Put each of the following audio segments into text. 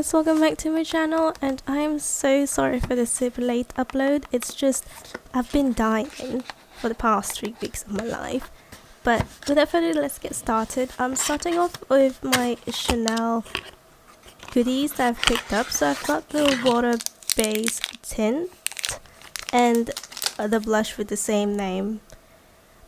guys, welcome back to my channel, and I am so sorry for the super late upload. It's just I've been dying for the past 3 weeks of my life. But without further ado, let's get started. I'm starting off with my Chanel goodies that I've picked up. So I've got the water-based tint and the blush with the same name.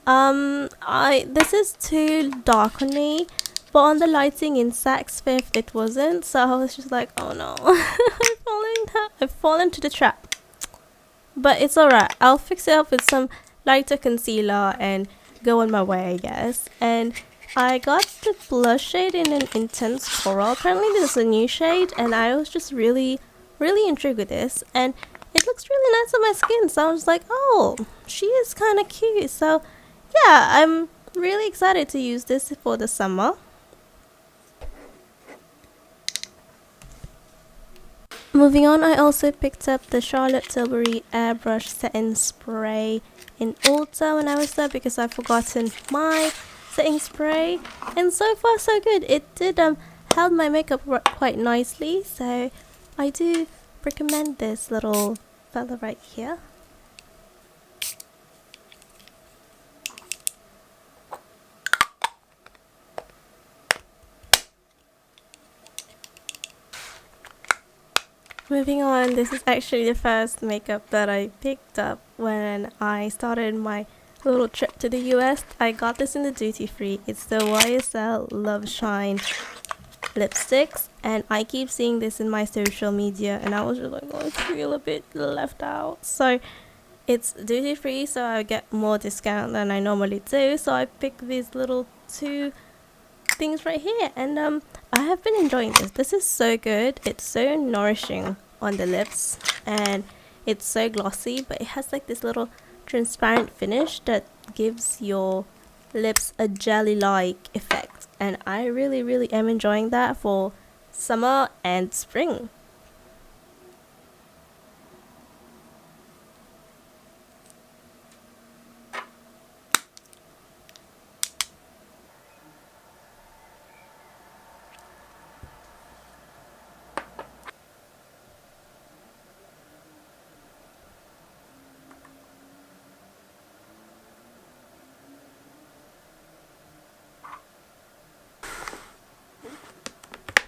This is too dark on me. But on the lighting in Saks Fifth, it wasn't, so I was just like, oh no, I've fallen to the trap. But it's alright, I'll fix it up with some lighter concealer and go on my way, I guess. And I got the blush shade in an intense coral. Apparently there's a new shade, and I was just really intrigued with this. And it looks really nice on my skin, so I was like, oh, she is kind of cute. So yeah, I'm really excited to use this for the summer. Moving on, I also picked up the Charlotte Tilbury Airbrush Setting Spray in Ulta when I was there because I've forgotten my setting spray. And so far so good. It did held my makeup quite nicely, so I do recommend this little fella right here. Moving on, this is actually the first makeup that I picked up when I started my little trip to the US. I got this in the duty free. It's the YesStyle Love Shine lipsticks, and I keep seeing this in my social media, and I was just like, oh, I feel a bit left out. So it's duty free, so I get more discount than I normally do. So I picked these little two things right here, and I have been enjoying this. This is so good. It's so nourishing on the lips, and it's so glossy, but it has like this little transparent finish that gives your lips a jelly-like effect, and I really am enjoying that for summer and spring.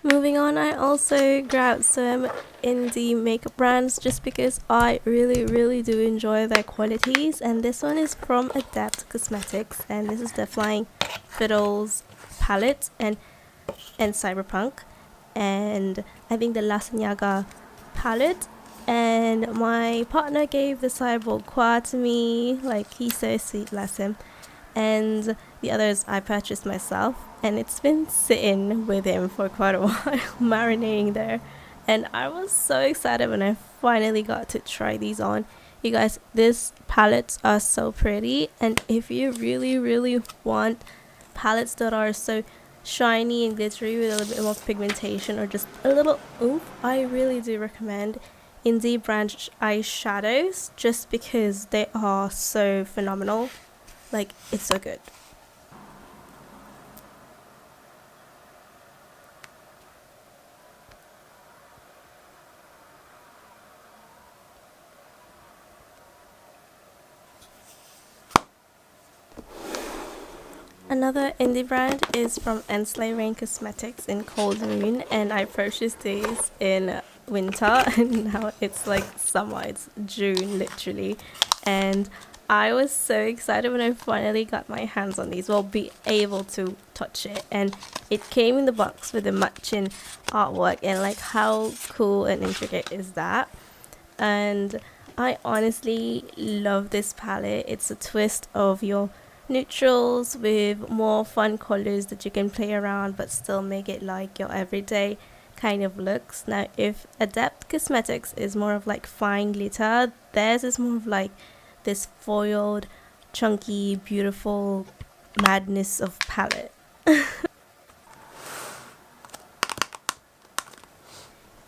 Moving on, I also grabbed some indie makeup brands just because I really do enjoy their qualities, and this one is from Adept Cosmetics, and this is the Flying Fiddles palette and Cyberpunk, and I think the Cienaga palette. And my partner gave the Cyborg Qua to me, like, he's so sweet, bless him. And the others I purchased myself, and it's been sitting with him for quite a while, marinating there, and I was so excited when I finally got to try these on. You guys, these palettes are so pretty, and if you really want palettes that are so shiny and glittery with a little bit more pigmentation or just a little oomph, I really do recommend indie brand eyeshadows just because they are so phenomenal. Like, it's so good. Another indie brand is from Ensley Cosmetics in Cold Moon, and I purchased these in winter, and now it's like summer, it's June literally, and I was so excited when I finally got my hands on these, well, be able to touch it, and it came in the box with the matching artwork, and like, how cool and intricate is that? And I honestly love this palette. It's a twist of your neutrals with more fun colors that you can play around but still make it like your everyday kind of looks. Now, if Adept Cosmetics is more of like fine glitter, theirs is more of like this foiled, chunky, beautiful madness of palette.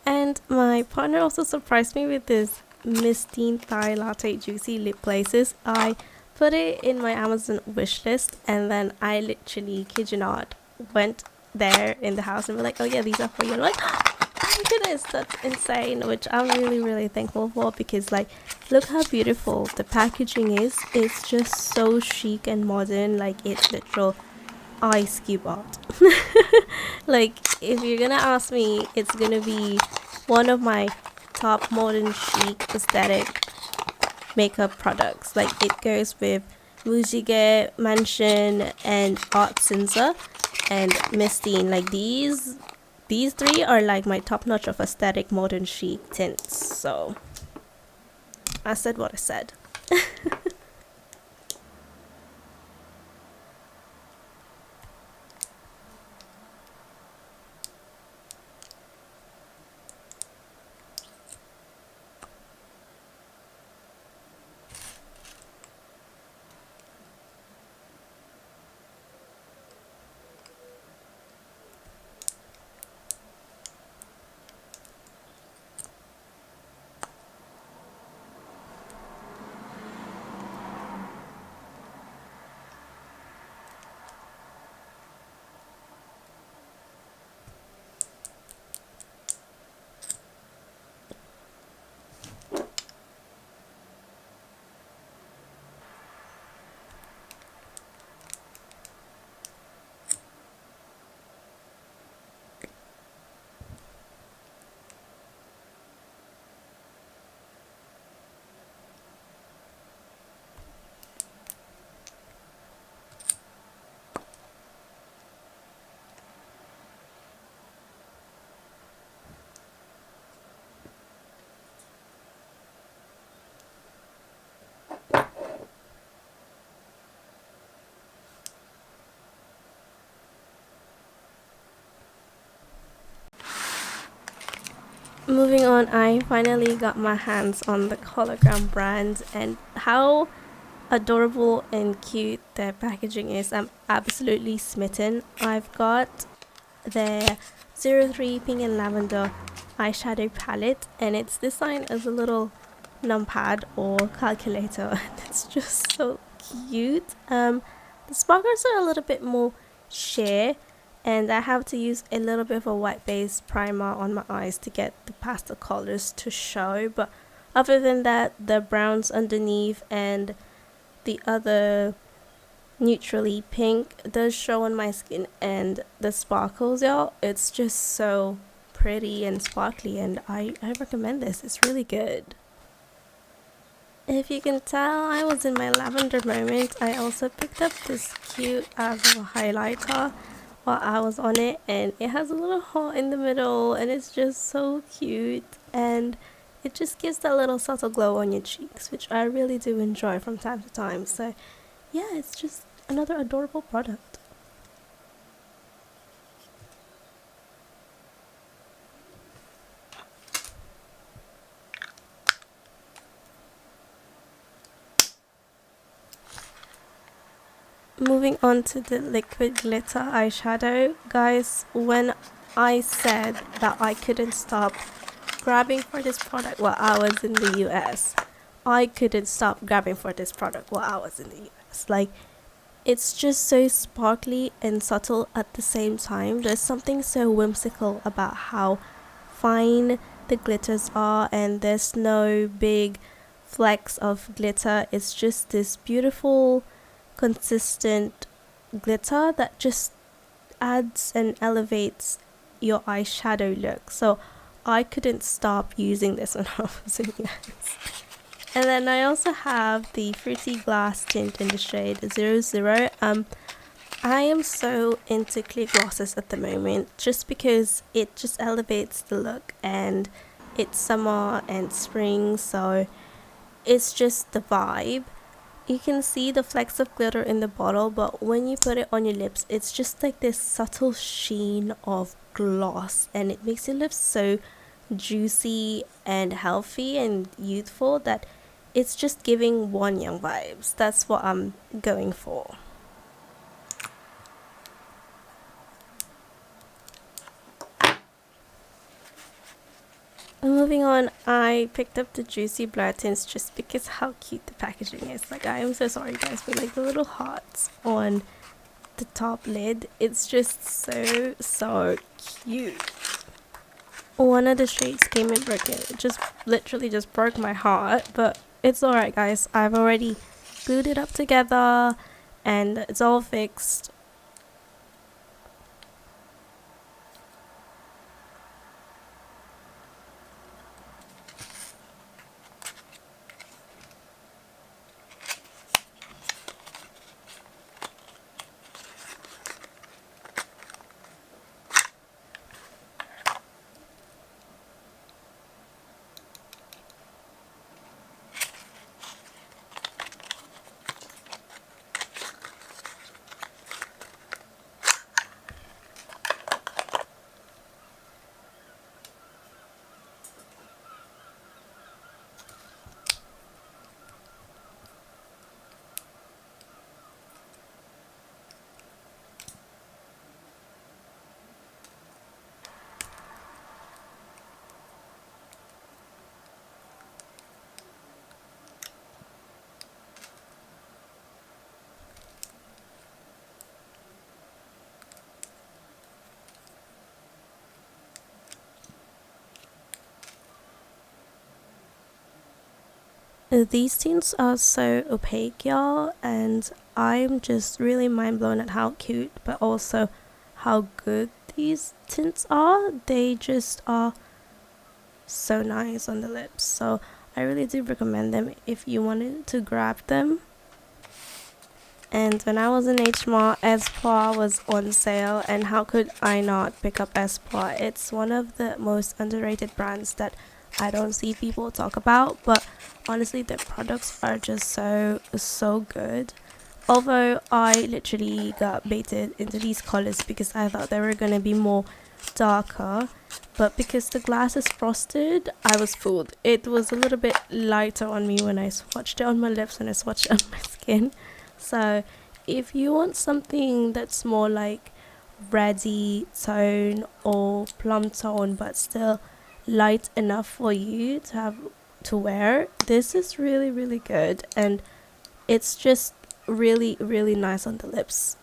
And my partner also surprised me with this Mistine Thigh Latte Juicy Lip Places. I put it in my Amazon wish list, and then I literally, kid you not, went there in the house and were like, oh yeah, these are for you. And I'm like, my goodness, that's insane, which I'm really thankful for, because like, look how beautiful the packaging is. It's just so chic and modern, like it's literal ice cube art. Like, if you're gonna ask me, it's gonna be one of my top modern chic aesthetic makeup products. Like, it goes with Muzigae Mansion and Art Cinza and Mistine. Like, these three are like my top notch of aesthetic modern chic tints. So I said what I said. Moving on, I finally got my hands on the Colorgram brand, and how adorable and cute their packaging is. I'm absolutely smitten. I've got their 03 Pink and Lavender eyeshadow palette, and it's designed as a little numpad or calculator. It's just so cute. The sparkles are a little bit more sheer, and I have to use a little bit of a white base primer on my eyes to get the pastel colors to show. But other than that, the browns underneath and the other neutrally pink does show on my skin, and the sparkles, y'all, it's just so pretty and sparkly, and I recommend this. It's really good. If you can tell, I was in my lavender moment. I also picked up this cute little highlighter while I was on it, and it has a little heart in the middle, and it's just so cute, and it just gives that little subtle glow on your cheeks, which I really do enjoy from time to time. So yeah, it's just another adorable product. Moving on to the liquid glitter eyeshadow, guys, when I said that I couldn't stop grabbing for this product while I was in the US, I couldn't stop grabbing for this product while I was in the US. Like, it's just so sparkly and subtle at the same time. There's something so whimsical about how fine the glitters are, and there's no big flecks of glitter. It's just this beautiful consistent glitter that just adds and elevates your eyeshadow look. So I couldn't stop using this when I was in US. And then I also have the Fruity Glass tint in the shade 00. I am so into clear glosses at the moment, just because it just elevates the look, and it's summer and spring, so it's just the vibe. You can see the flecks of glitter in the bottle, but when you put it on your lips, it's just like this subtle sheen of gloss, and it makes your lips so juicy and healthy and youthful that it's just giving One Young vibes. That's what I'm going for. Moving on, I picked up the Juicy Blur tints just because how cute the packaging is. Like, I am so sorry guys, but like the little hearts on the top lid, it's just so cute. One of the shades came in broken. It just literally just broke my heart, but it's alright, guys. I've already glued it up together and it's all fixed. These tints are so opaque, y'all, and I'm just really mind blown at how cute but also how good these tints are. They just are so nice on the lips, so I really do recommend them if you wanted to grab them. And when I was in H-Mart, Espoir was on sale, and how could I not pick up Espoir? It's one of the most underrated brands that I don't see people talk about, but honestly their products are just so good. Although I literally got baited into these colors because I thought they were going to be more darker, but because the glass is frosted, I was fooled. It was a little bit lighter on me when I swatched it on my lips and I swatched it on my skin. So if you want something that's more like reddy tone or plum tone but still light enough for you to have to wear, this is really good, and it's just really nice on the lips.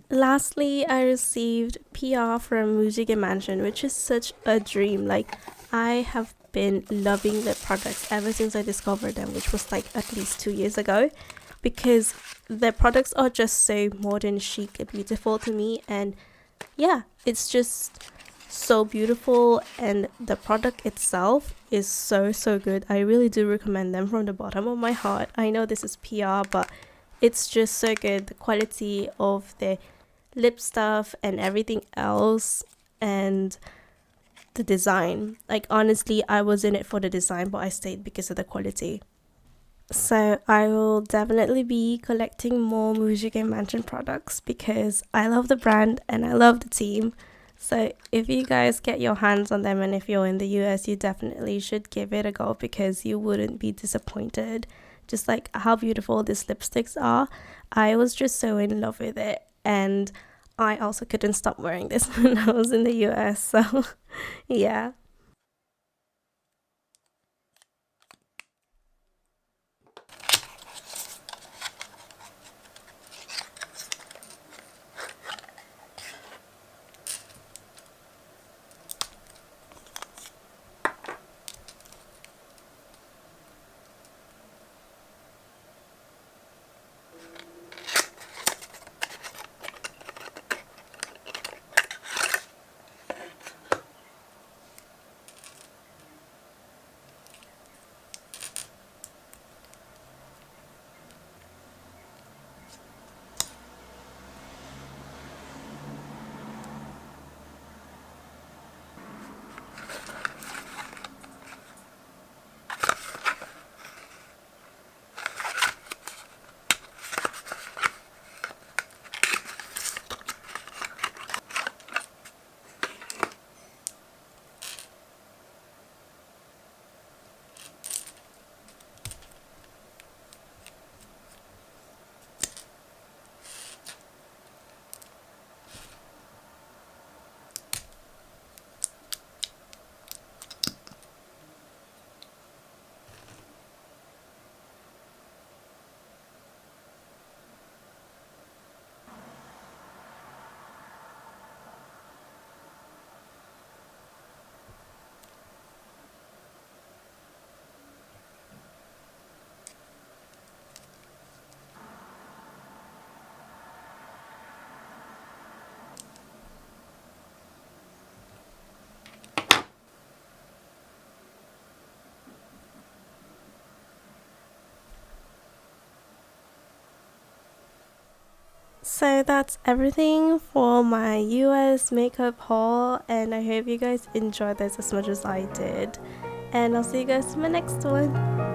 Lastly, I received PR from Muzigae Mansion, which is such a dream. Like, I have been loving their products ever since I discovered them, which was like at least 2 years ago, because their products are just so modern, chic, and beautiful to me. And yeah, it's just so beautiful, and the product itself is so good. I really do recommend them from the bottom of my heart. I know this is PR, but it's just so good. The quality of the lip stuff and everything else, and the design. Like, honestly, I was in it for the design, but I stayed because of the quality. So I will definitely be collecting more Muzigae Mansion products because I love the brand and I love the team. So if you guys get your hands on them, and if you're in the US, you definitely should give it a go because you wouldn't be disappointed. Just like how beautiful these lipsticks are. I was just so in love with it, and I also couldn't stop wearing this when I was in the US. So yeah. So that's everything for my US makeup haul, and I hope you guys enjoyed this as much as I did. And I'll see you guys in my next one.